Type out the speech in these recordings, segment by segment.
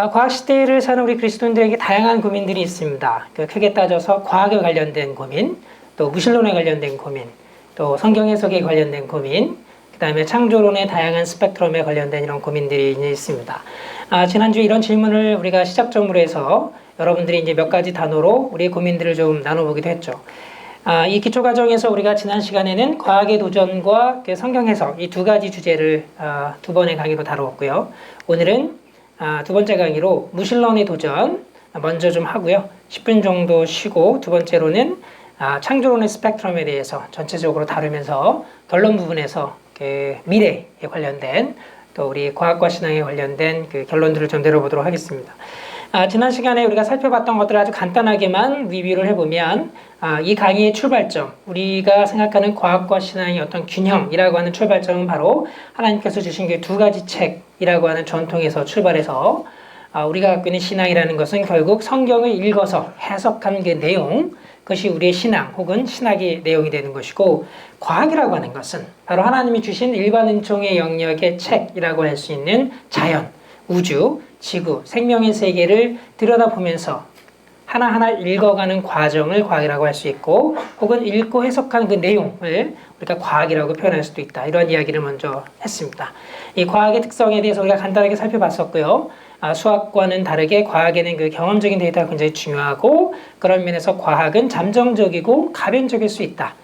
과학 시대를 사는 우리 그리스도인들에게 다양한 고민들이 있습니다. 크게 따져서 과학에 관련된 고민, 또 무신론에 관련된 고민, 또 성경 해석에 관련된 고민, 그 다음에 창조론의 다양한 스펙트럼에 관련된 이런 고민들이 있습니다. 지난주에 이런 질문을 우리가 시작점으로 해서 여러분들이 이제 몇 가지 단어로 우리의 고민들을 좀 나눠보기도 했죠. 이 기초 과정에서 우리가 지난 시간에는 과학의 도전과 성경 해석 이 두 가지 주제를 두 번의 강의로 다루었고요. 오늘은 두 번째 강의로 무신론의 도전 먼저 좀 하고요. 10분 정도 쉬고 두 번째로는 창조론의 스펙트럼에 대해서 전체적으로 다루면서 결론 부분에서 미래에 관련된 또 우리 과학과 신앙에 관련된 그 결론들을 좀 내려보도록 하겠습니다. 지난 시간에 우리가 살펴봤던 것들을 아주 간단하게만 리뷰를 해보면 이 강의의 출발점, 우리가 생각하는 과학과 신앙의 어떤 균형이라고 하는 출발점은 바로 하나님께서 주신 그 두 가지 책이라고 하는 전통에서 출발해서 우리가 갖고 있는 신앙이라는 것은 결국 성경을 읽어서 해석한 그 내용, 그것이 우리의 신앙 혹은 신학의 내용이 되는 것이고, 과학이라고 하는 것은 바로 하나님이 주신 일반 은총의 영역의 책이라고 할 수 있는 자연, 우주, 지구, 생명의 세계를 들여다보면서 하나하나 읽어가는 과정을 과학이라고 할 수 있고, 혹은 읽고 해석한 그 내용을 우리가 과학이라고 표현할 수도 있다. 이런 이야기를 먼저 했습니다. 이 과학의 특성에 대해서 우리가 간단하게 살펴봤었고요. 수학과는 다르게 과학에는 그 경험적인 데이터가 굉장히 중요하고, 그런 면에서 과학은 잠정적이고 가변적일 수 있다.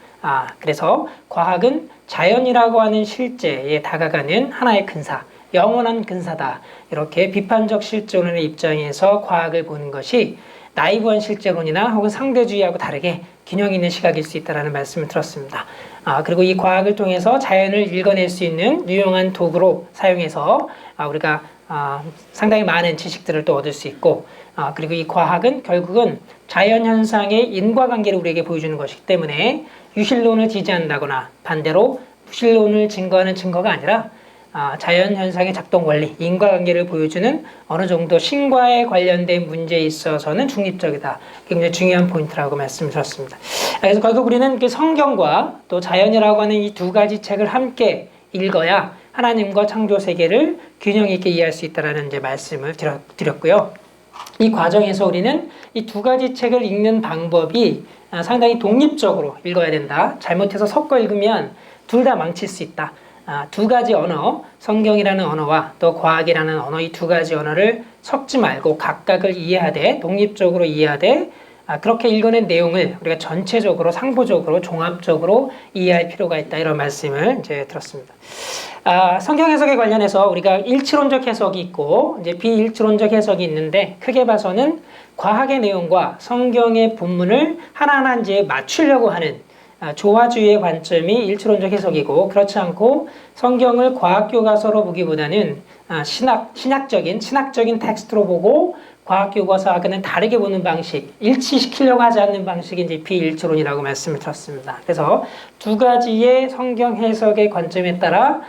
그래서 과학은 자연이라고 하는 실제에 다가가는 하나의 근사, 영원한 근사다. 이렇게 비판적 실존론의 입장에서 과학을 보는 것이 나이브한 실제론이나 혹은 상대주의하고 다르게 균형 있는 시각일 수 있다는 말씀을 들었습니다. 그리고 이 과학을 통해서 자연을 읽어낼 수 있는 유용한 도구로 사용해서 우리가 상당히 많은 지식들을 또 얻을 수 있고, 그리고 이 과학은 결국은 자연현상의 인과관계를 우리에게 보여주는 것이기 때문에 유실론을 지지한다거나 반대로 무실론을 증거하는 증거가 아니라 자연현상의 작동 원리, 인과관계를 보여주는 어느 정도 신과에 관련된 문제에 있어서는 중립적이다. 굉장히 중요한 포인트라고 말씀을 드렸습니다. 그래서 결국 우리는 그 성경과 또 자연이라고 하는 이 두 가지 책을 함께 읽어야 하나님과 창조 세계를 균형 있게 이해할 수 있다는 이제 말씀을 드렸고요. 이 과정에서 우리는 이 두 가지 책을 읽는 방법이 상당히 독립적으로 읽어야 된다. 잘못해서 섞어 읽으면 둘 다 망칠 수 있다. 두 가지 언어, 성경이라는 언어와 또 과학이라는 언어, 이 두 가지 언어를 섞지 말고 각각을 이해하되 독립적으로 이해하되 그렇게 읽어낸 내용을 우리가 전체적으로 상보적으로 종합적으로 이해할 필요가 있다. 이런 말씀을 이제 들었습니다. 성경 해석에 관련해서 우리가 일치론적 해석이 있고 이제 비일치론적 해석이 있는데, 크게 봐서는 과학의 내용과 성경의 본문을 하나하나 이제 맞추려고 하는 조화주의의 관점이 일치론적 해석이고, 그렇지 않고 성경을 과학교과서로 보기보다는 신학적인 텍스트로 보고 과학교과서하고는 다르게 보는 방식, 일치시키려고 하지 않는 방식이 이제 비일치론이라고 말씀을 드렸습니다. 그래서 두 가지의 성경 해석의 관점에 따라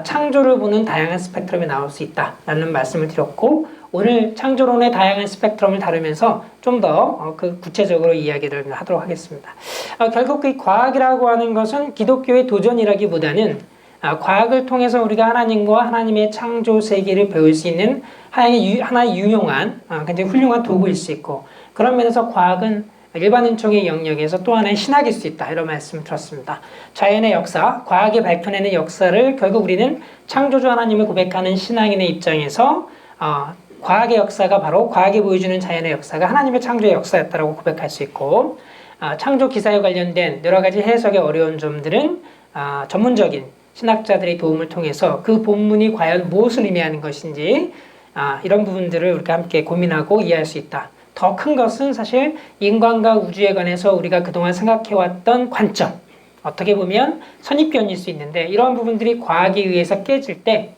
창조를 보는 다양한 스펙트럼이 나올 수 있다라는 말씀을 드렸고, 오늘 창조론의 다양한 스펙트럼을 다루면서 좀 더 구체적으로 이야기를 하도록 하겠습니다. 결국 이 과학이라고 하는 것은 기독교의 도전이라기보다는 과학을 통해서 우리가 하나님과 하나님의 창조 세계를 배울 수 있는 하나의 유용한 굉장히 훌륭한 도구일 수 있고, 그런 면에서 과학은 일반 은총의 영역에서 또 하나의 신학일 수 있다. 이런 말씀을 드렸습니다. 자연의 역사, 과학이 밝혀내는 역사를 결국 우리는 창조주 하나님을 고백하는 신앙인의 입장에서 과학의 역사가 바로 과학이 보여주는 자연의 역사가 하나님의 창조의 역사였다고 고백할 수 있고, 창조 기사에 관련된 여러 가지 해석의 어려운 점들은 전문적인 신학자들의 도움을 통해서 그 본문이 과연 무엇을 의미하는 것인지 이런 부분들을 우리가 함께 고민하고 이해할 수 있다. 더 큰 것은 사실 인간과 우주에 관해서 우리가 그동안 생각해왔던 관점, 어떻게 보면 선입견일 수 있는데, 이러한 부분들이 과학에 의해서 깨질 때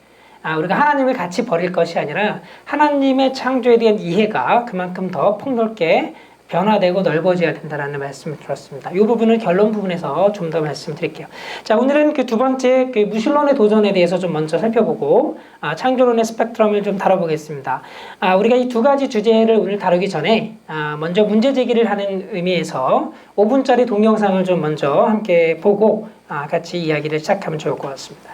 우리가 하나님을 같이 버릴 것이 아니라 하나님의 창조에 대한 이해가 그만큼 더 폭넓게 변화되고 넓어져야 된다는 말씀을 들었습니다. 이 부분을 결론 부분에서 좀 더 말씀드릴게요. 자, 오늘은 그 두 번째 그 무신론의 도전에 대해서 좀 먼저 살펴보고 창조론의 스펙트럼을 좀 다뤄보겠습니다. 우리가 이 두 가지 주제를 오늘 다루기 전에 먼저 문제 제기를 하는 의미에서 5분짜리 동영상을 좀 먼저 함께 보고 같이 이야기를 시작하면 좋을 것 같습니다.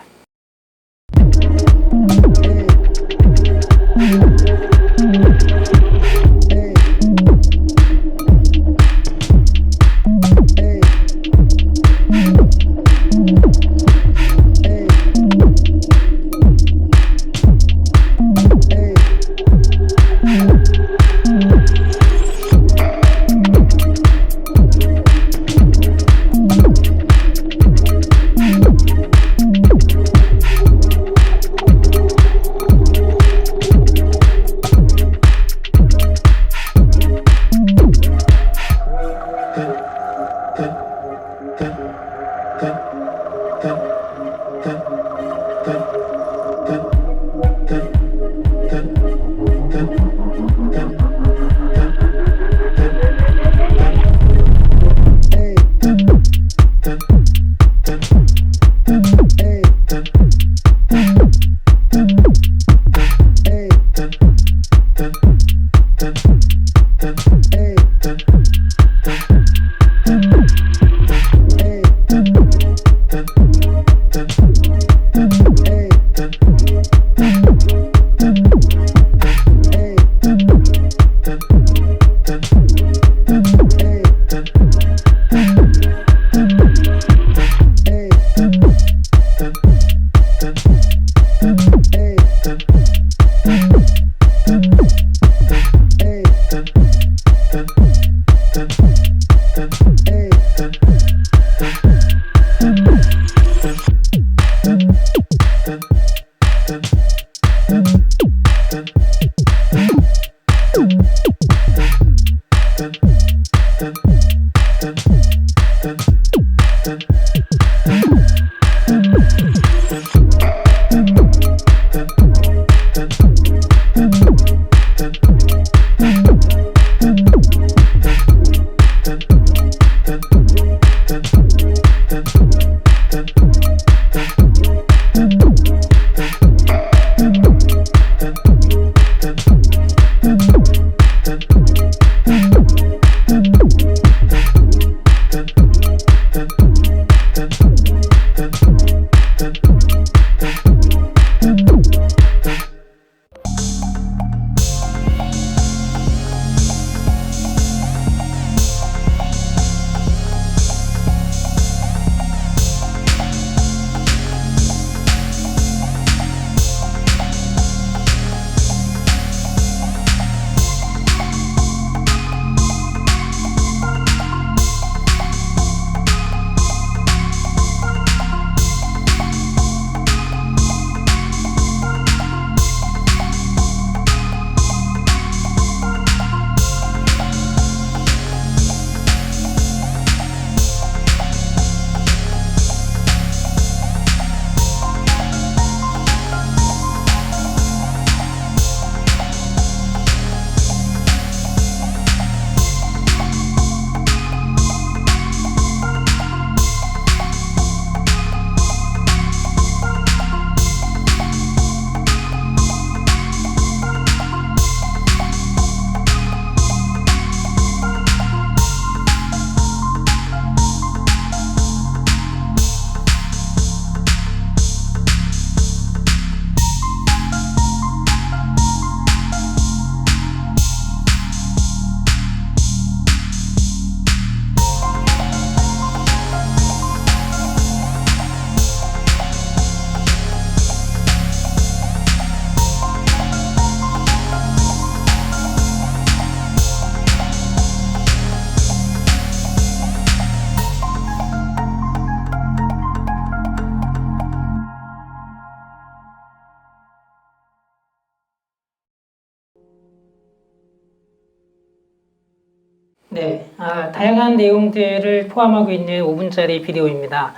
네, 다양한 내용들을 포함하고 있는 5분짜리 비디오입니다.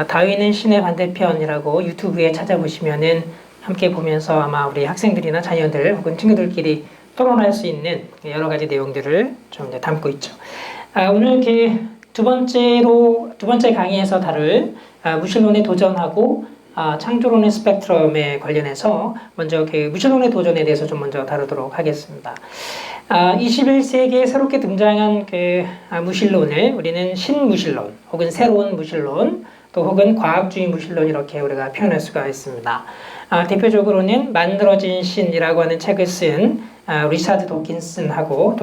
다윈은 신의 반대편이라고 유튜브에 찾아보시면은 함께 보면서 아마 우리 학생들이나 자녀들 혹은 친구들끼리 토론할 수 있는 여러 가지 내용들을 좀 담고 있죠. 오늘 두 번째 강의에서 다룰 무신론에 도전하고 창조론의 스펙트럼에 관련해서 먼저 무신론의 도전에 대해서 좀 먼저 다루도록 하겠습니다. 21세기에 새롭게 등장한 무신론을 우리는 신무신론 혹은 새로운 무신론 또 혹은 과학주의 무신론 이렇게 우리가 표현할 수가 있습니다. 대표적으로는 만들어진 신이라고 하는 책을 쓴 리차드 도킨스하고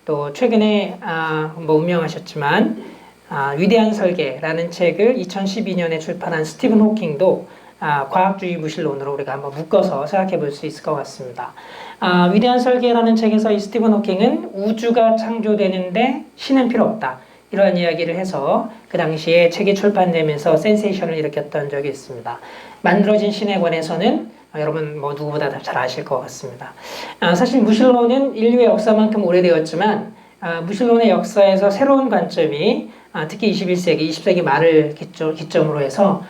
또 최근에 운명하셨지만 위대한 설계라는 책을 2012년에 출판한 스티븐 호킹도 과학주의 무신론으로 우리가 한번 묶어서 생각해 볼 수 있을 것 같습니다. 위대한 설계라는 책에서 이 스티븐 호킹은 우주가 창조되는데 신은 필요 없다. 이러한 이야기를 해서 그 당시에 책이 출판되면서 센세이션을 일으켰던 적이 있습니다. 만들어진 신에 관해서는 여러분 누구보다 잘 아실 것 같습니다. 사실 무신론은 인류의 역사만큼 오래되었지만 무신론의 역사에서 새로운 관점이 특히 21세기, 20세기 말을 기점으로 해서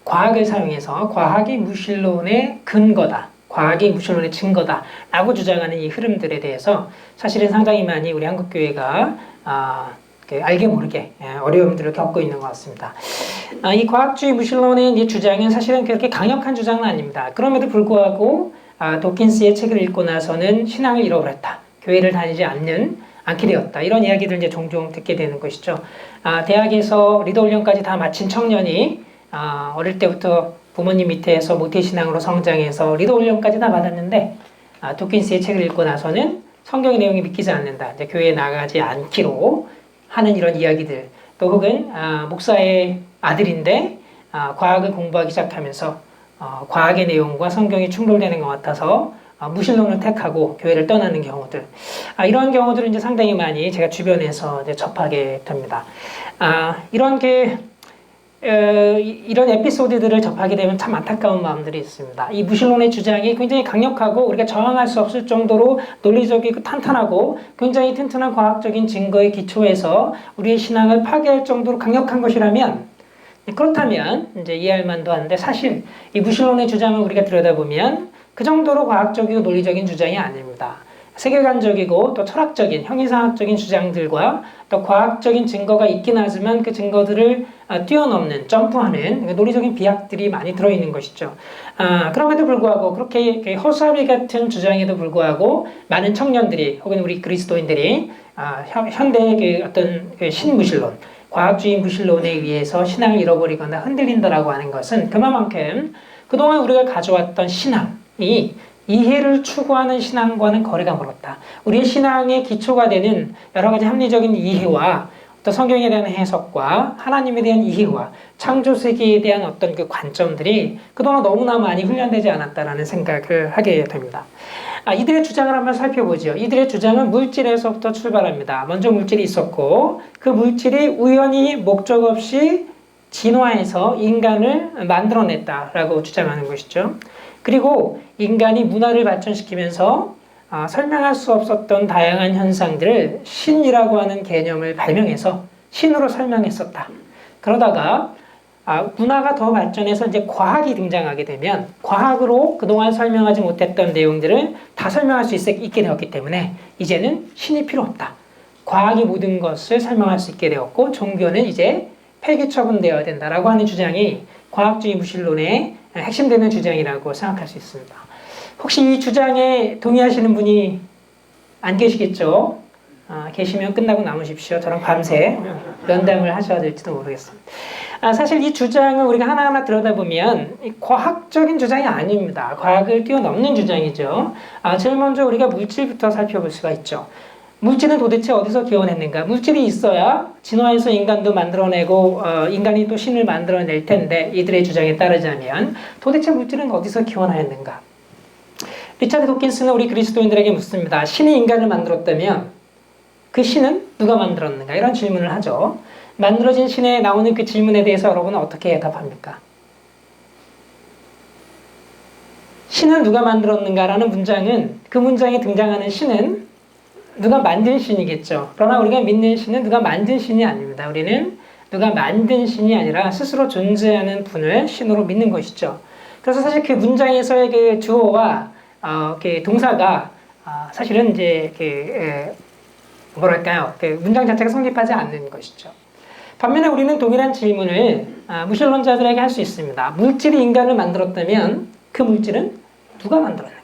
과학을 사용해서 과학이 무신론의 근거다. 과학이 무신론의 증거다. 라고 주장하는 이 흐름들에 대해서 사실은 상당히 많이 우리 한국교회가 알게 모르게 어려움들을 겪고 있는 것 같습니다. 이 과학주의 무신론의 이 주장은 사실은 그렇게 강력한 주장은 아닙니다. 그럼에도 불구하고 도킨스의 책을 읽고 나서는 신앙을 잃어버렸다. 교회를 다니지 않게 되었다. 이런 이야기들 이제 종종 듣게 되는 것이죠. 대학에서 리더 훈련까지 다 마친 청년이 어릴 때부터 부모님 밑에서 모태신앙으로 성장해서 리더 훈련까지 다 받았는데 도킨스의 책을 읽고 나서는 성경의 내용이 믿기지 않는다. 이제 교회에 나가지 않기로 하는 이런 이야기들 또 혹은 목사의 아들인데 과학을 공부하기 시작하면서 과학의 내용과 성경이 충돌되는 것 같아서 무신론을 택하고 교회를 떠나는 경우들 이런 경우들은 이제 상당히 많이 제가 주변에서 이제 접하게 됩니다. 이런 에피소드들을 접하게 되면 참 안타까운 마음들이 있습니다. 이 무신론의 주장이 굉장히 강력하고 우리가 저항할 수 없을 정도로 논리적이고 탄탄하고 굉장히 튼튼한 과학적인 증거에 기초해서 우리의 신앙을 파괴할 정도로 강력한 것이라면 그렇다면 이제 이해할 만도 한데 사실 이 무신론의 주장을 우리가 들여다보면 그 정도로 과학적이고 논리적인 주장이 아닙니다. 세계관적이고 또 철학적인 형이상학적인 주장들과 또 과학적인 증거가 있긴 하지만 그 증거들을 뛰어넘는 점프하는 논리적인 비약들이 많이 들어있는 것이죠. 그럼에도 불구하고 그렇게 허수아비 같은 주장에도 불구하고 많은 청년들이 혹은 우리 그리스도인들이 현대의 어떤 신무신론 과학주의 무신론에 의해서 신앙을 잃어버리거나 흔들린다라고 하는 것은 그만큼 그동안 우리가 가져왔던 신앙이 이해를 추구하는 신앙과는 거리가 멀었다. 우리의 신앙의 기초가 되는 여러 가지 합리적인 이해와 또 성경에 대한 해석과 하나님에 대한 이해와 창조 세계에 대한 어떤 그 관점들이 그동안 너무나 많이 훈련되지 않았다라는 생각을 하게 됩니다. 이들의 주장을 한번 살펴보죠. 이들의 주장은 물질에서부터 출발합니다. 먼저 물질이 있었고 그 물질이 우연히 목적 없이 진화해서 인간을 만들어냈다라고 주장하는 것이죠. 그리고 인간이 문화를 발전시키면서 설명할 수 없었던 다양한 현상들을 신이라고 하는 개념을 발명해서 신으로 설명했었다. 그러다가 문화가 더 발전해서 이제 과학이 등장하게 되면 과학으로 그동안 설명하지 못했던 내용들을 다 설명할 수 있게 되었기 때문에 이제는 신이 필요 없다. 과학이 모든 것을 설명할 수 있게 되었고 종교는 이제 폐기 처분되어야 된다라고 하는 주장이 과학주의 무신론의 핵심되는 주장이라고 생각할 수 있습니다. 혹시 이 주장에 동의하시는 분이 안 계시겠죠? 계시면 끝나고 남으십시오. 저랑 밤새 면담을 하셔야 될지도 모르겠습니다. 사실 이 주장을 우리가 하나하나 들여다보면 과학적인 주장이 아닙니다. 과학을 뛰어넘는 주장이죠. 제일 먼저 우리가 물질부터 살펴볼 수가 있죠. 물질은 도대체 어디서 기원했는가? 물질이 있어야 진화해서 인간도 만들어내고 인간이 또 신을 만들어낼 텐데 이들의 주장에 따르자면 도대체 물질은 어디서 기원하였는가? 리차드 도킨스는 우리 그리스도인들에게 묻습니다. 신이 인간을 만들었다면 그 신은 누가 만들었는가? 이런 질문을 하죠. 만들어진 신에 나오는 그 질문에 대해서 여러분은 어떻게 대답합니까? 신은 누가 만들었는가라는 문장은 그 문장에 등장하는 신은 누가 만든 신이겠죠. 그러나 우리가 믿는 신은 누가 만든 신이 아닙니다. 우리는 누가 만든 신이 아니라 스스로 존재하는 분을 신으로 믿는 것이죠. 그래서 사실 그 문장에서의 그 주어와 그 동사가 사실은 이제 뭐랄까요? 그 문장 자체가 성립하지 않는 것이죠. 반면에 우리는 동일한 질문을 무신론자들에게 할 수 있습니다. 물질이 인간을 만들었다면 그 물질은 누가 만들었는가?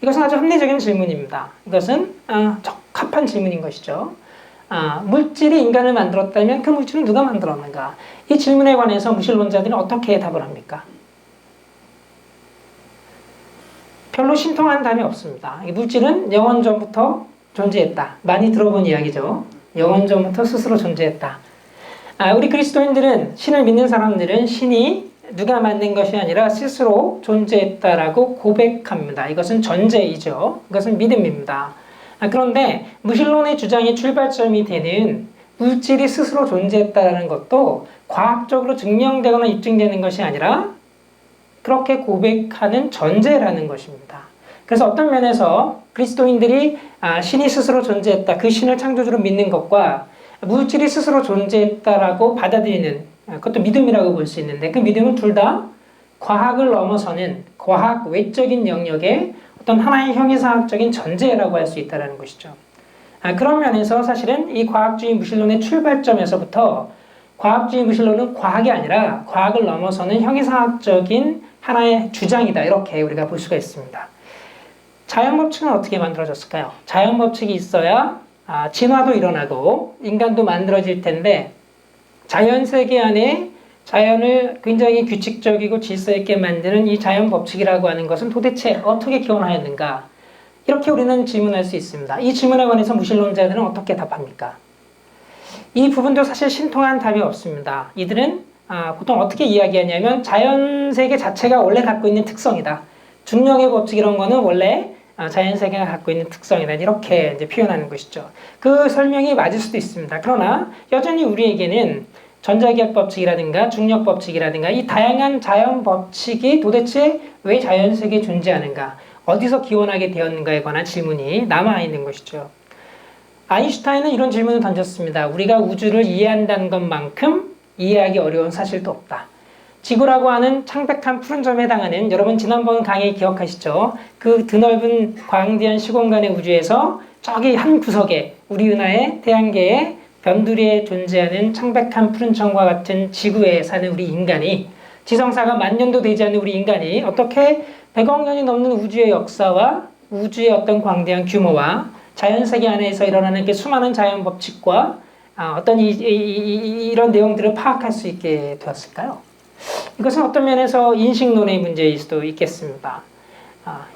이것은 아주 합리적인 질문입니다. 이것은 적합한 질문인 것이죠. 물질이 인간을 만들었다면 그 물질은 누가 만들었는가? 이 질문에 관해서 무신론자들은 어떻게 답을 합니까? 별로 신통한 답이 없습니다. 이 물질은 영원 전부터 존재했다. 많이 들어본 이야기죠. 영원 전부터 스스로 존재했다. 우리 그리스도인들은, 신을 믿는 사람들은 신이 누가 만든 것이 아니라 스스로 존재했다라고 고백합니다. 이것은 전제이죠. 이것은 믿음입니다. 그런데 무신론의 주장의 출발점이 되는 물질이 스스로 존재했다라는 것도 과학적으로 증명되거나 입증되는 것이 아니라 그렇게 고백하는 전제라는 것입니다. 그래서 어떤 면에서 그리스도인들이 신이 스스로 존재했다, 그 신을 창조주로 믿는 것과 물질이 스스로 존재했다라고 받아들이는, 그것도 믿음이라고 볼 수 있는데, 그 믿음은 둘 다 과학을 넘어서는 과학 외적인 영역의 어떤 하나의 형이상학적인 전제라고 할 수 있다는 것이죠. 그런 면에서 사실은 이 과학주의 무신론의 출발점에서부터 과학주의 무신론은 과학이 아니라 과학을 넘어서는 형이상학적인 하나의 주장이다, 이렇게 우리가 볼 수가 있습니다. 자연법칙은 어떻게 만들어졌을까요? 자연법칙이 있어야 진화도 일어나고 인간도 만들어질 텐데, 자연세계 안에 자연을 굉장히 규칙적이고 질서 있게 만드는 이 자연법칙이라고 하는 것은 도대체 어떻게 기원하였는가? 이렇게 우리는 질문할 수 있습니다. 이 질문에 관해서 무신론자들은 어떻게 답합니까? 이 부분도 사실 신통한 답이 없습니다. 이들은 보통 어떻게 이야기하냐면 자연세계 자체가 원래 갖고 있는 특성이다. 중력의 법칙 이런 거는 원래 자연세계가 갖고 있는 특성이다, 이렇게 이제 표현하는 것이죠. 그 설명이 맞을 수도 있습니다. 그러나 여전히 우리에게는 전자기학 법칙이라든가 중력 법칙이라든가 이 다양한 자연 법칙이 도대체 왜 자연세계에 존재하는가, 어디서 기원하게 되었는가에 관한 질문이 남아있는 것이죠. 아인슈타인은 이런 질문을 던졌습니다. 우리가 우주를 이해한다는 것만큼 이해하기 어려운 사실도 없다. 지구라고 하는 창백한 푸른 점에 해당하는, 여러분 지난번 강의 기억하시죠? 그 드넓은 광대한 시공간의 우주에서 저기 한 구석에 우리 은하의 태양계에 변두리에 존재하는 창백한 푸른 점과 같은 지구에 사는 우리 인간이, 지성사가 10,000년도 되지 않는 우리 인간이 어떻게 100억 년이 넘는 우주의 역사와 우주의 어떤 광대한 규모와 자연세계 안에서 일어나는 그 수많은 자연 법칙과 어떤 이런 내용들을 파악할 수 있게 되었을까요? 이것은 어떤 면에서 인식론의 문제일 수도 있겠습니다.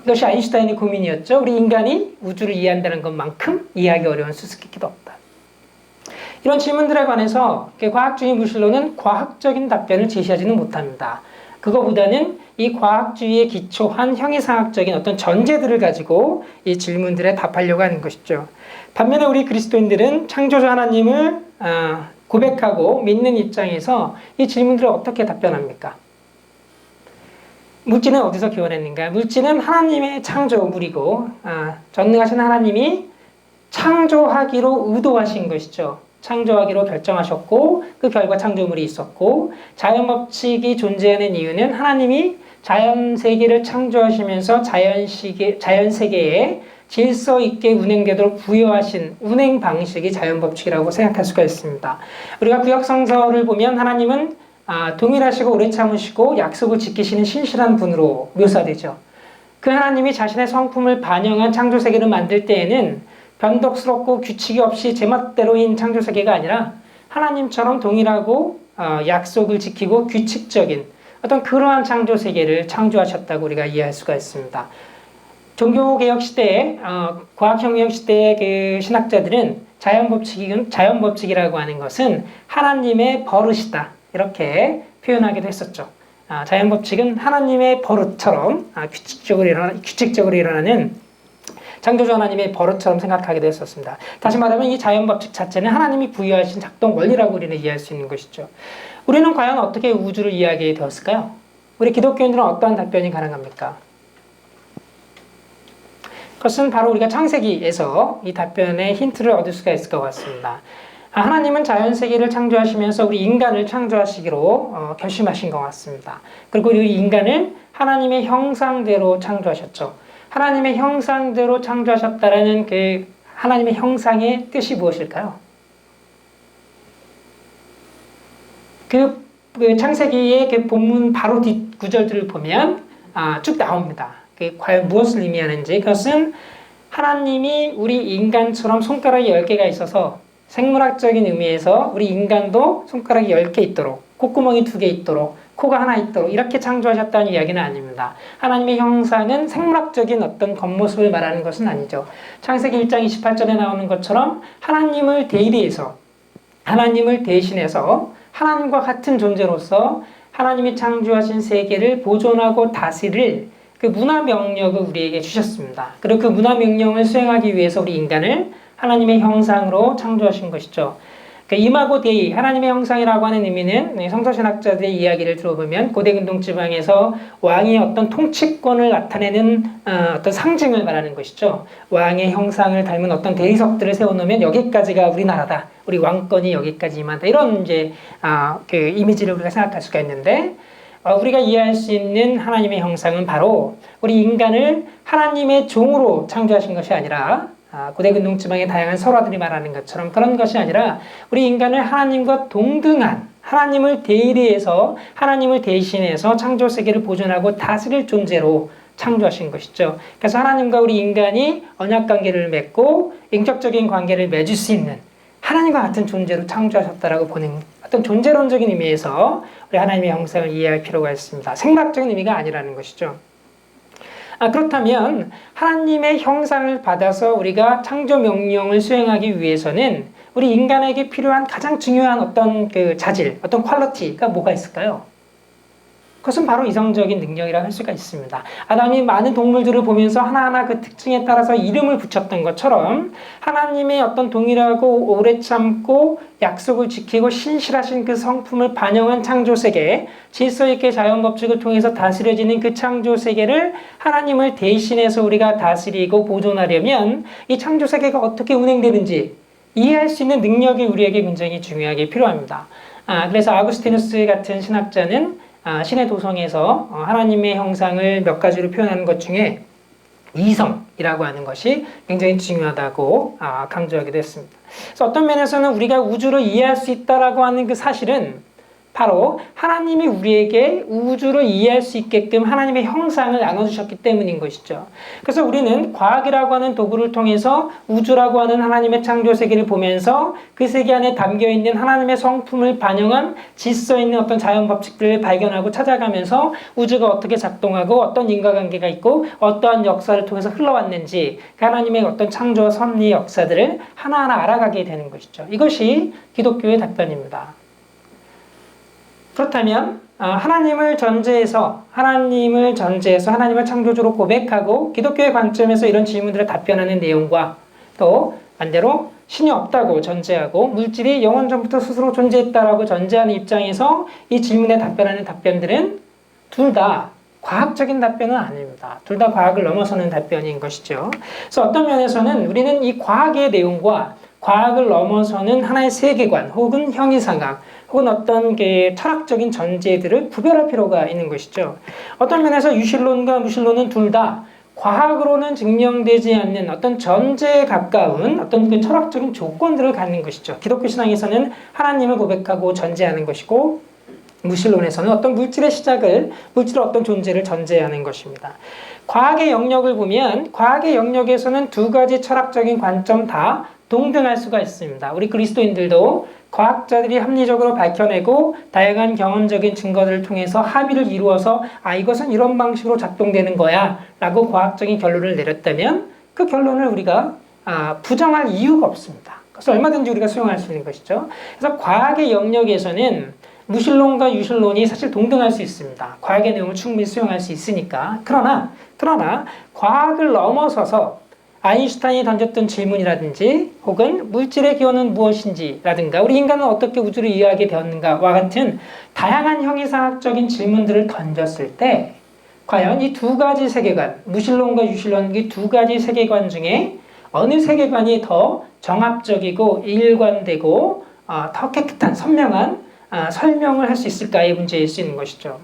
이것이 아인슈타인의 고민이었죠. 우리 인간이 우주를 이해한다는 것만큼 이해하기 어려운 수수께끼도 없다. 이런 질문들에 관해서 과학주의 무신론은 과학적인 답변을 제시하지는 못합니다. 그거보다는 이 과학주의에 기초한 형이상학적인 어떤 전제들을 가지고 이 질문들에 답하려고 하는 것이죠. 반면에 우리 그리스도인들은 창조주 하나님을 고백하고 믿는 입장에서 이 질문들을 어떻게 답변합니까? 물질은 어디서 기원했는가? 물질은 하나님의 창조물이고 전능하신 하나님이 창조하기로 의도하신 것이죠. 창조하기로 결정하셨고 그 결과 창조물이 있었고, 자연법칙이 존재하는 이유는 하나님이 자연세계를 창조하시면서 자연세계에 질서 있게 운행되도록 부여하신 운행 방식이 자연법칙이라고 생각할 수가 있습니다. 우리가 구약성서를 보면 하나님은 동일하시고 오래 참으시고 약속을 지키시는 신실한 분으로 묘사되죠. 그 하나님이 자신의 성품을 반영한 창조세계를 만들 때에는 변덕스럽고 규칙이 없이 제멋대로인 창조세계가 아니라 하나님처럼 동일하고 약속을 지키고 규칙적인 어떤 그러한 창조세계를 창조하셨다고 우리가 이해할 수가 있습니다. 종교개혁 시대에 과학혁명 시대의 그 신학자들은 자연법칙이라고 하는 것은 하나님의 버릇이다, 이렇게 표현하기도 했었죠. 자연법칙은 하나님의 버릇처럼 규칙적으로 일어나는 창조주 하나님의 버릇처럼 생각하기도 했었습니다. 다시 말하면 이 자연법칙 자체는 하나님이 부여하신 작동 원리라고 우리는 이해할 수 있는 것이죠. 우리는 과연 어떻게 우주를 이해하게 되었을까요? 우리 기독교인들은 어떠한 답변이 가능합니까? 그것은 바로 우리가 창세기에서 이 답변의 힌트를 얻을 수가 있을 것 같습니다. 하나님은 자연세계를 창조하시면서 우리 인간을 창조하시기로 결심하신 것 같습니다. 그리고 이 인간을 하나님의 형상대로 창조하셨죠. 하나님의 형상대로 창조하셨다라는 그 하나님의 형상의 뜻이 무엇일까요? 그 창세기의 그 본문 바로 뒷 구절들을 보면 쭉 나옵니다. 과연 무엇을 의미하는지. 그것은 하나님이 우리 인간처럼 손가락이 10개가 있어서 생물학적인 의미에서 우리 인간도 손가락이 10개 있도록, 콧구멍이 2개 있도록, 코가 하나 있도록 이렇게 창조하셨다는 이야기는 아닙니다. 하나님의 형상은 생물학적인 어떤 겉모습을 말하는 것은 아니죠. 창세기 1장 28절에 나오는 것처럼 하나님을 대리해서, 하나님을 대신해서 하나님과 같은 존재로서 하나님이 창조하신 세계를 보존하고 다스릴 그 문화 명령을 우리에게 주셨습니다. 그리고 그 문화 명령을 수행하기 위해서 우리 인간을 하나님의 형상으로 창조하신 것이죠. 이마고 데이, 하나님의 형상이라고 하는 의미는 성서신학자들의 이야기를 들어보면 고대 근동 지방에서 왕의 어떤 통치권을 나타내는 어떤 상징을 말하는 것이죠. 왕의 형상을 닮은 어떤 대리석들을 세워놓으면 여기까지가 우리나라다, 우리 왕권이 여기까지 임한다, 이런 이제 그 이미지를 우리가 생각할 수가 있는데, 우리가 이해할 수 있는 하나님의 형상은 바로 우리 인간을 하나님의 종으로 창조하신 것이 아니라, 고대 근동 지방의 다양한 설화들이 말하는 것처럼 그런 것이 아니라 우리 인간을 하나님과 동등한, 하나님을 대리해서, 하나님을 대신해서 창조 세계를 보존하고 다스릴 존재로 창조하신 것이죠. 그래서 하나님과 우리 인간이 언약 관계를 맺고 인격적인 관계를 맺을 수 있는 하나님과 같은 존재로 창조하셨다라고 보는 어떤 존재론적인 의미에서 우리 하나님의 형상을 이해할 필요가 있습니다. 생물학적인 의미가 아니라는 것이죠. 그렇다면 하나님의 형상을 받아서 우리가 창조 명령을 수행하기 위해서는 우리 인간에게 필요한 가장 중요한 어떤 그 자질, 어떤 퀄리티가 뭐가 있을까요? 그것은 바로 이성적인 능력이라고 할 수가 있습니다. 아담이 많은 동물들을 보면서 하나하나 그 특징에 따라서 이름을 붙였던 것처럼 하나님의 어떤 동일하고 오래 참고 약속을 지키고 신실하신 그 성품을 반영한 창조세계, 질서 있게 자연법칙을 통해서 다스려지는 그 창조세계를 하나님을 대신해서 우리가 다스리고 보존하려면 이 창조세계가 어떻게 운행되는지 이해할 수 있는 능력이 우리에게 굉장히 중요하게 필요합니다. 그래서 아구스티누스 같은 신학자는 신의 도성에서 하나님의 형상을 몇 가지로 표현하는 것 중에 이성이라고 하는 것이 굉장히 중요하다고 강조하기도 했습니다. 그래서 어떤 면에서는 우리가 우주를 이해할 수 있다라고 하는 그 사실은 바로 하나님이 우리에게 우주를 이해할 수 있게끔 하나님의 형상을 나눠주셨기 때문인 것이죠. 그래서 우리는 과학이라고 하는 도구를 통해서 우주라고 하는 하나님의 창조 세계를 보면서 그 세계 안에 담겨있는 하나님의 성품을 반영한 질서 있는 어떤 자연 법칙들을 발견하고 찾아가면서 우주가 어떻게 작동하고 어떤 인과관계가 있고 어떠한 역사를 통해서 흘러왔는지 그 하나님의 어떤 창조와 섭리 역사들을 하나하나 알아가게 되는 것이죠. 이것이 기독교의 답변입니다. 그렇다면 하나님을 전제해서 하나님을 창조주로 고백하고 기독교의 관점에서 이런 질문들을 답변하는 내용과 또 반대로 신이 없다고 전제하고 물질이 영원 전부터 스스로 존재했다라고 전제하는 입장에서 이 질문에 답변하는 답변들은 둘 다 과학적인 답변은 아닙니다. 둘 다 과학을 넘어서는 답변인 것이죠. 그래서 어떤 면에서는 우리는 이 과학의 내용과 과학을 넘어서는 하나의 세계관 혹은 형이상학 혹은 어떤 그 철학적인 전제들을 구별할 필요가 있는 것이죠. 어떤 면에서 유실론과 무실론은 둘 다 과학으로는 증명되지 않는 어떤 전제에 가까운 어떤 그 철학적인 조건들을 갖는 것이죠. 기독교 신앙에서는 하나님을 고백하고 전제하는 것이고 무실론에서는 어떤 물질의 시작을, 물질의 어떤 존재를 전제하는 것입니다. 과학의 영역을 보면 과학의 영역에서는 두 가지 철학적인 관점 다 동등할 수가 있습니다. 우리 그리스도인들도 과학자들이 합리적으로 밝혀내고 다양한 경험적인 증거들을 통해서 합의를 이루어서 이것은 이런 방식으로 작동되는 거야 라고 과학적인 결론을 내렸다면 그 결론을 우리가 부정할 이유가 없습니다. 그래서 얼마든지 우리가 수용할 수 있는 것이죠. 그래서 과학의 영역에서는 무실론과 유실론이 사실 동등할 수 있습니다. 과학의 내용을 충분히 수용할 수 있으니까. 그러나 과학을 넘어서서 아인슈타인이 던졌던 질문이라든지 혹은 물질의 기원은 무엇인지라든가 우리 인간은 어떻게 우주를 이해하게 되었는가와 같은 다양한 형이상학적인 질문들을 던졌을 때 과연 이 두 가지 세계관, 무신론과 유신론 이 두 가지 세계관 중에 어느 세계관이 더 정합적이고 일관되고 더 깨끗한 선명한 설명을 할 수 있을까의 문제일 수 있는 것이죠.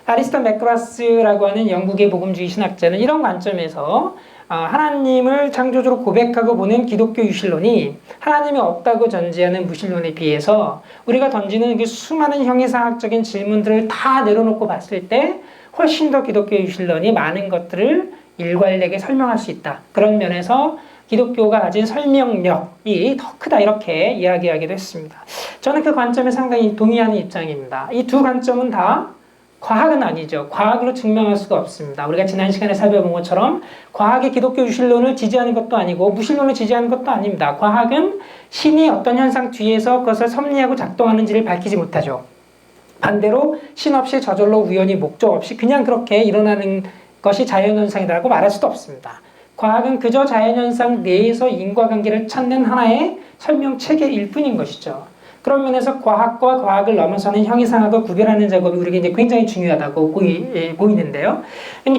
아리스토 맥그라스라고 하는 영국의 복음주의 신학자는 이런 관점에서 하나님을 창조주로 고백하고 보는 기독교 유신론이 하나님이 없다고 전제하는 무신론에 비해서 우리가 던지는 그 수많은 형이상학적인 질문들을 다 내려놓고 봤을 때 훨씬 더 기독교 유신론이 많은 것들을 일관되게 설명할 수 있다. 그런 면에서 기독교가 가진 설명력이 더 크다 이렇게 이야기하기도 했습니다. 저는 그 관점에 상당히 동의하는 입장입니다. 이 두 관점은 다 과학은 아니죠. 과학으로 증명할 수가 없습니다. 우리가 지난 시간에 살펴본 것처럼 과학이 기독교 유신론을 지지하는 것도 아니고 무신론을 지지하는 것도 아닙니다. 과학은 신이 어떤 현상 뒤에서 그것을 섭리하고 작동하는지를 밝히지 못하죠. 반대로 신 없이 저절로 우연히 목적 없이 그냥 그렇게 일어나는 것이 자연현상이라고 말할 수도 없습니다. 과학은 그저 자연현상 내에서 인과관계를 찾는 하나의 설명체계일 뿐인 것이죠. 그런 면에서 과학과 과학을 넘어서는 형이상학을 구별하는 작업이 우리에게 이제 굉장히 중요하다고 보이는데요.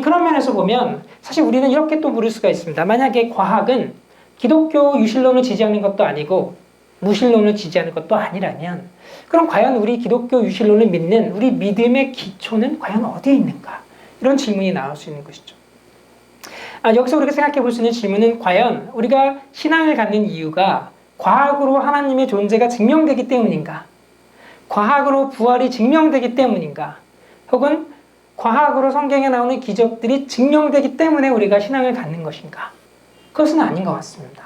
그런 면에서 보면 사실 우리는 이렇게 또 물을 수가 있습니다. 만약에 과학은 기독교 유신론을 지지하는 것도 아니고 무신론을 지지하는 것도 아니라면 그럼 과연 우리 기독교 유신론을 믿는 우리 믿음의 기초는 과연 어디에 있는가? 이런 질문이 나올 수 있는 것이죠. 여기서 우리가 생각해 볼 수 있는 질문은 과연 우리가 신앙을 갖는 이유가 과학으로 하나님의 존재가 증명되기 때문인가? 과학으로 부활이 증명되기 때문인가? 혹은 과학으로 성경에 나오는 기적들이 증명되기 때문에 우리가 신앙을 갖는 것인가? 그것은 아닌 것 같습니다.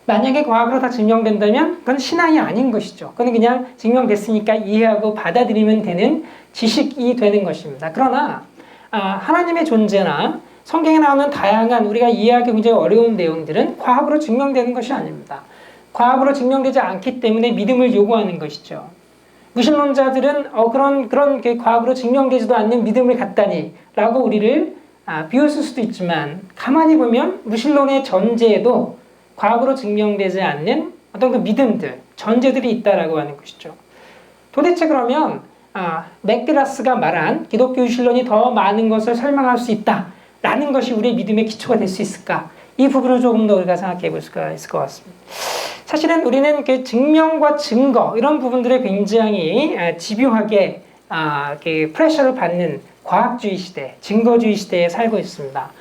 만약에 과학으로 다 증명된다면 그건 신앙이 아닌 것이죠. 그건 그냥 증명됐으니까 이해하고 받아들이면 되는 지식이 되는 것입니다. 그러나 하나님의 존재나 성경에 나오는 다양한 우리가 이해하기 굉장히 어려운 내용들은 과학으로 증명되는 것이 아닙니다. 과학으로 증명되지 않기 때문에 믿음을 요구하는 것이죠. 무신론자들은 그런 과학으로 증명되지도 않는 믿음을 갖다니 라고 우리를 비웃을 수도 있지만 가만히 보면 무신론의 전제에도 과학으로 증명되지 않는 어떤 그 믿음들, 전제들이 있다라고 하는 것이죠. 도대체 그러면 맥그라스가 말한 기독교 유신론이 더 많은 것을 설명할 수 있다라는 것이 우리의 믿음의 기초가 될 수 있을까? 이 부분을 조금 더 우리가 생각해 볼 수가 있을 것 같습니다. 사실은 우리는 그 증명과 증거 이런 부분들에 굉장히 집요하게 프레셔를 받는 과학주의 시대, 증거주의 시대에 살고 있습니다.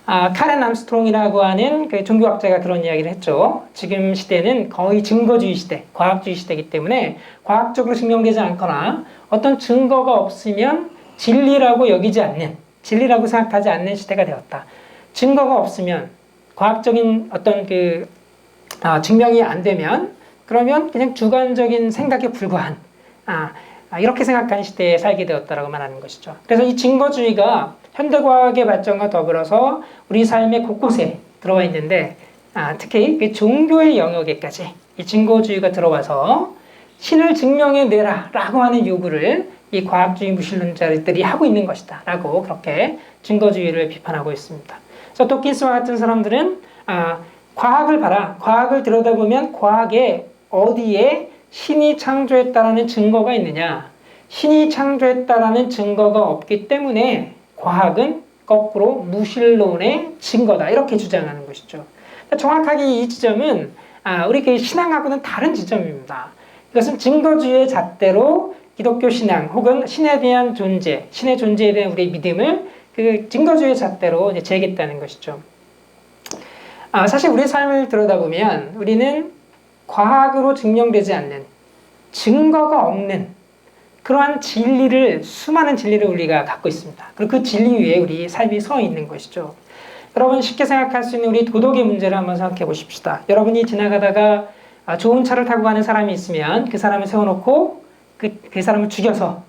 카렌 암스트롱이라고 하는 그 종교학자가 그런 이야기를 했죠. 지금 시대는 거의 증거주의 시대, 과학주의 시대이기 때문에 과학적으로 증명되지 않거나 어떤 증거가 없으면 진리라고 여기지 않는, 진리라고 생각하지 않는 시대가 되었다. 증거가 없으면 과학적인 어떤 증명이 안 되면 그러면 그냥 주관적인 생각에 불과한 이렇게 생각하는 시대에 살게 되었다라고 말하는 것이죠. 그래서 이 증거주의가 현대과학의 발전과 더불어서 우리 삶의 곳곳에 들어와 있는데 특히 종교의 영역에까지 이 증거주의가 들어와서 신을 증명해내라 라고 하는 요구를 이 과학주의 무신론자들이 하고 있는 것이다 라고 그렇게 증거주의를 비판하고 있습니다. 그래서 도킨스와 같은 사람들은 과학을 봐라. 과학을 들여다보면 과학에 어디에 신이 창조했다라는 증거가 있느냐. 신이 창조했다라는 증거가 없기 때문에 과학은 거꾸로 무신론의 증거다. 이렇게 주장하는 것이죠. 정확하게 이 지점은 우리 신앙하고는 다른 지점입니다. 이것은 증거주의의 잣대로 기독교 신앙 혹은 신에 대한 존재, 신의 존재에 대한 우리의 믿음을 그 증거주의의 잣대로 이제 재겠다는 것이죠. 사실 우리의 삶을 들여다보면 우리는 과학으로 증명되지 않는 증거가 없는 그러한 진리를 수많은 진리를 우리가 갖고 있습니다. 그리고 그 진리 위에 우리 삶이 서 있는 것이죠. 여러분 쉽게 생각할 수 있는 우리 도덕의 문제를 한번 생각해 보십시다. 여러분이 지나가다가 좋은 차를 타고 가는 사람이 있으면 그 사람을 세워놓고 그 사람을 죽여서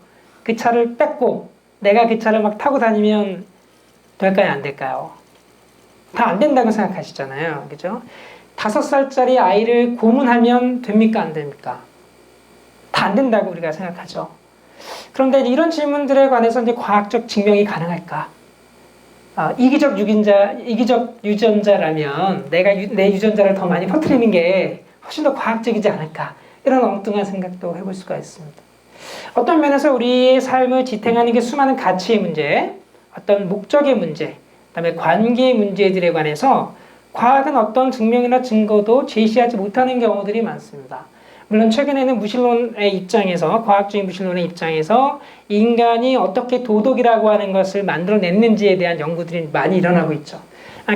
그 차를 뺏고 내가 그 차를 막 타고 다니면 될까요? 안 될까요? 다 안 된다고 생각하시잖아요. 그죠? 5살짜리 아이를 고문하면 됩니까? 안 됩니까? 다 안 된다고 우리가 생각하죠. 그런데 이런 질문들에 관해서 이제 과학적 증명이 가능할까? 이기적 유전자라면 내 유전자를 더 많이 퍼뜨리는 게 훨씬 더 과학적이지 않을까? 이런 엉뚱한 생각도 해볼 수가 있습니다. 어떤 면에서 우리의 삶을 지탱하는 게 수많은 가치의 문제, 어떤 목적의 문제, 그다음에 관계의 문제들에 관해서 과학은 어떤 증명이나 증거도 제시하지 못하는 경우들이 많습니다. 물론 최근에는 무신론의 입장에서, 과학주의 무신론의 입장에서 인간이 어떻게 도덕이라고 하는 것을 만들어냈는지에 대한 연구들이 많이 일어나고 있죠.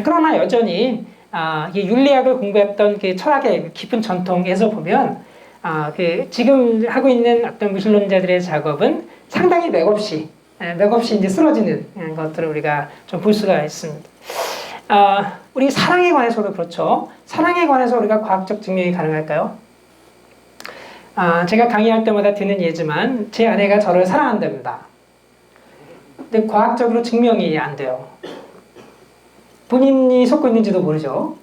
그러나 여전히 이 윤리학을 공부했던 그 철학의 깊은 전통에서 보면 지금 하고 있는 어떤 무신론자들의 작업은 상당히 맥없이 이제 쓰러지는 것들을 우리가 좀 볼 수가 있습니다. 우리 사랑에 관해서도 그렇죠. 사랑에 관해서 우리가 과학적 증명이 가능할까요? 제가 강의할 때마다 드는 예지만 제 아내가 저를 사랑한답니다. 근데 과학적으로 증명이 안 돼요. 본인이 속고 있는지도 모르죠.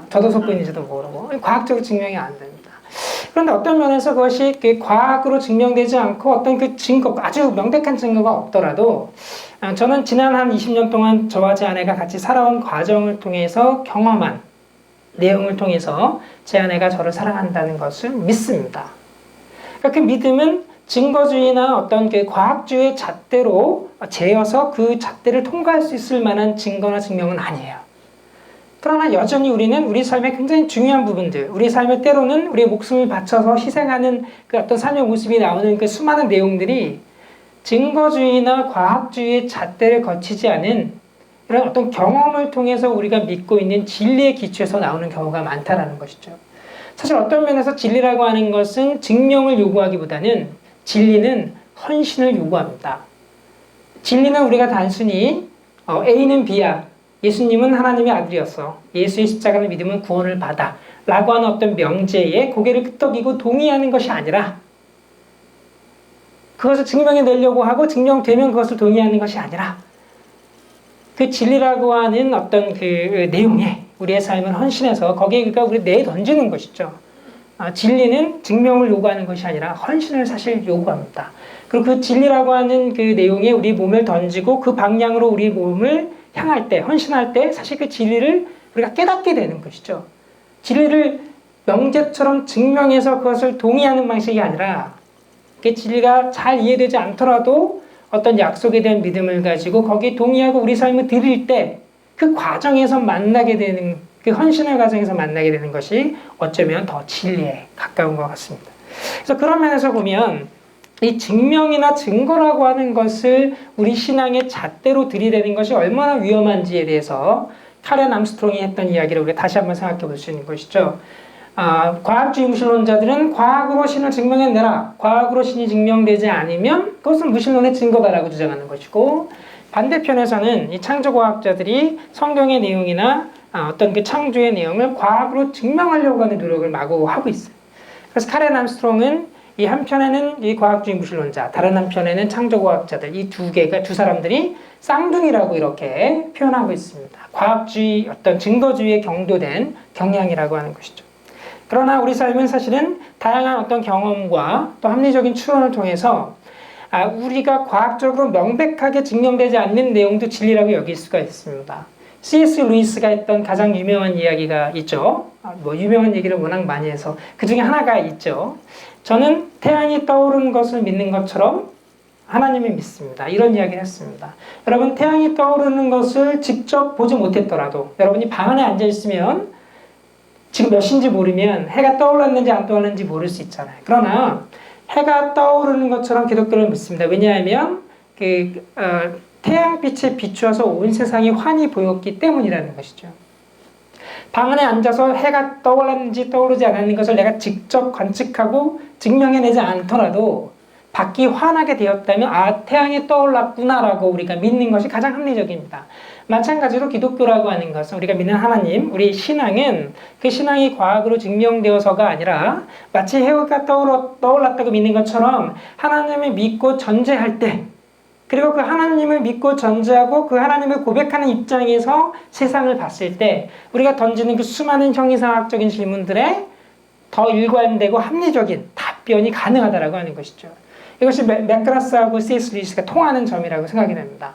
저도 속고 있는지도 모르고 과학적으로 증명이 안 됩니다. 그런데 어떤 면에서 그것이 과학으로 증명되지 않고 어떤 그 증거, 아주 명백한 증거가 없더라도 저는 지난 한 20년 동안 저와 제 아내가 같이 살아온 과정을 통해서 경험한 내용을 통해서 제 아내가 저를 사랑한다는 것을 믿습니다. 그 믿음은 증거주의나 어떤 그 과학주의 잣대로 재어서 그 잣대를 통과할 수 있을 만한 증거나 증명은 아니에요. 그러나 여전히 우리는 우리 삶의 굉장히 중요한 부분들, 우리 삶의 때로는 우리의 목숨을 바쳐서 희생하는 그 어떤 삶의 모습이 나오는 그 수많은 내용들이 증거주의나 과학주의의 잣대를 거치지 않은 이런 어떤 경험을 통해서 우리가 믿고 있는 진리의 기초에서 나오는 경우가 많다라는 것이죠. 사실 어떤 면에서 진리라고 하는 것은 증명을 요구하기보다는 진리는 헌신을 요구합니다. 진리는 우리가 단순히 A는 B야. 예수님은 하나님의 아들이었어. 예수의 십자가를 믿으면 구원을 받아. 라고 하는 어떤 명제에 고개를 끄덕이고 동의하는 것이 아니라 그것을 증명해내려고 하고 증명되면 그것을 동의하는 것이 아니라 그 진리라고 하는 어떤 그 내용에 우리의 삶을 헌신해서 거기에 그러니까 우리 내던지는 것이죠. 진리는 증명을 요구하는 것이 아니라 헌신을 사실 요구합니다. 그리고 그 진리라고 하는 그 내용에 우리 몸을 던지고 그 방향으로 우리 몸을 향할 때, 헌신할 때 사실 그 진리를 우리가 깨닫게 되는 것이죠. 진리를 명제처럼 증명해서 그것을 동의하는 방식이 아니라 그 진리가 잘 이해되지 않더라도 어떤 약속에 대한 믿음을 가지고 거기에 동의하고 우리 삶을 드릴 때 그 과정에서 만나게 되는 그 헌신의 과정에서 만나게 되는 것이 어쩌면 더 진리에 가까운 것 같습니다. 그래서 그런 면에서 보면 이 증명이나 증거라고 하는 것을 우리 신앙의 잣대로 들이대는 것이 얼마나 위험한지에 대해서 카렌 암스트롱이 했던 이야기를 우리가 다시 한번 생각해 볼 수 있는 것이죠. 과학주의 무신론자들은 과학으로 신을 증명해내라. 과학으로 신이 증명되지 않으면 그것은 무신론의 증거다라고 주장하는 것이고 반대편에서는 이 창조과학자들이 성경의 내용이나 어떤 그 창조의 내용을 과학으로 증명하려고 하는 노력을 마구 하고 있어요. 그래서 카렌 암스트롱은 이 한편에는 이 과학주의 무신론자, 다른 한편에는 창조과학자들, 이 두 사람들이 쌍둥이라고 이렇게 표현하고 있습니다. 과학주의, 어떤 증거주의에 경도된 경향이라고 하는 것이죠. 그러나 우리 삶은 사실은 다양한 어떤 경험과 또 합리적인 추론을 통해서 우리가 과학적으로 명백하게 증명되지 않는 내용도 진리라고 여길 수가 있습니다. C.S. 루이스가 했던 가장 유명한 이야기가 있죠. 유명한 얘기를 워낙 많이 해서 그 중에 하나가 있죠. 저는 태양이 떠오르는 것을 믿는 것처럼 하나님을 믿습니다. 이런 이야기를 했습니다. 여러분, 태양이 떠오르는 것을 직접 보지 못했더라도 여러분이 방 안에 앉아있으면 지금 몇 시인지 모르면 해가 떠올랐는지 안 떠올랐는지 모를 수 있잖아요. 그러나 해가 떠오르는 것처럼 기독교를 믿습니다. 왜냐하면 태양빛에 비추어서 온 세상이 환히 보였기 때문이라는 것이죠. 방 안에 앉아서 해가 떠올랐는지 떠오르지 않았는 것을 내가 직접 관측하고 증명해내지 않더라도 밖이 환하게 되었다면 태양이 떠올랐구나라고 우리가 믿는 것이 가장 합리적입니다. 마찬가지로 기독교라고 하는 것은 우리가 믿는 하나님, 우리 신앙은 그 신앙이 과학으로 증명되어서가 아니라 마치 해가 떠올랐다고 믿는 것처럼 하나님을 믿고 전제할 때 그리고 그 하나님을 믿고 전제하고 그 하나님을 고백하는 입장에서 세상을 봤을 때 우리가 던지는 그 수많은 형이상학적인 질문들에 더 일관되고 합리적인 답변이 가능하다라고 하는 것이죠. 이것이 맥그라스하고 C.S. 루이스가 통하는 점이라고 생각이 됩니다.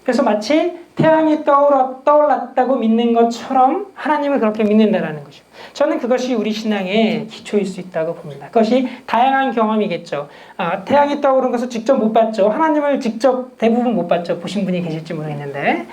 그래서 마치 태양이 떠올랐다고 믿는 것처럼 하나님을 그렇게 믿는다라는 것이죠. 저는 그것이 우리 신앙의 기초일 수 있다고 봅니다. 그것이 다양한 경험이겠죠. 태양이 떠오른 것을 직접 못 봤죠. 하나님을 직접 대부분 못 봤죠. 보신 분이 계실지 모르겠는데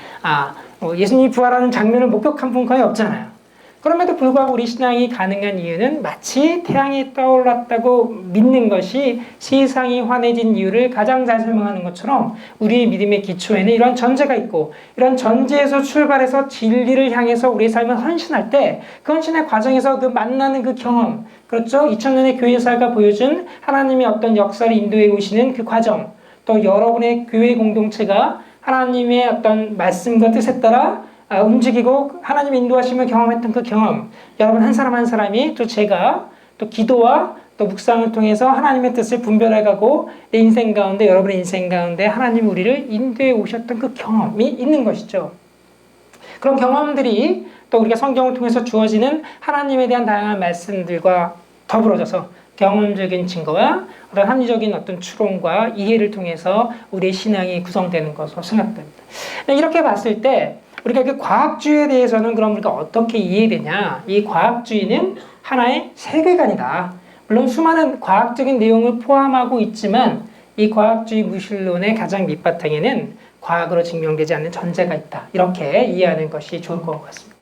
예수님이 부활하는 장면을 목격한 분 거의 없잖아요. 그럼에도 불구하고 우리 신앙이 가능한 이유는 마치 태양이 떠올랐다고 믿는 것이 세상이 환해진 이유를 가장 잘 설명하는 것처럼 우리의 믿음의 기초에는 이런 전제가 있고, 이런 전제에서 출발해서 진리를 향해서 우리의 삶을 헌신할 때 그 헌신의 과정에서 그 만나는 그 경험, 그렇죠? 2000년의 교회사가 보여준 하나님의 어떤 역사를 인도해 오시는 그 과정, 또 여러분의 교회 공동체가 하나님의 어떤 말씀과 뜻에 따라 움직이고 하나님의 인도하심을 경험했던 그 경험, 여러분 한 사람 한 사람이 또 제가 또 기도와 또 묵상을 통해서 하나님의 뜻을 분별해가고 내 인생 가운데, 여러분의 인생 가운데 하나님 우리를 인도해 오셨던 그 경험이 있는 것이죠. 그런 경험들이 또 우리가 성경을 통해서 주어지는 하나님에 대한 다양한 말씀들과 더불어져서 경험적인 증거와 어떤 합리적인 어떤 추론과 이해를 통해서 우리의 신앙이 구성되는 것으로 생각됩니다. 이렇게 봤을 때 우리가 그 과학주의에 대해서는 그럼 우리가 어떻게 이해되냐? 이 과학주의는 하나의 세계관이다. 물론 수많은 과학적인 내용을 포함하고 있지만 이 과학주의 무신론의 가장 밑바탕에는 과학으로 증명되지 않는 전제가 있다. 이렇게 이해하는 것이 좋을 것 같습니다.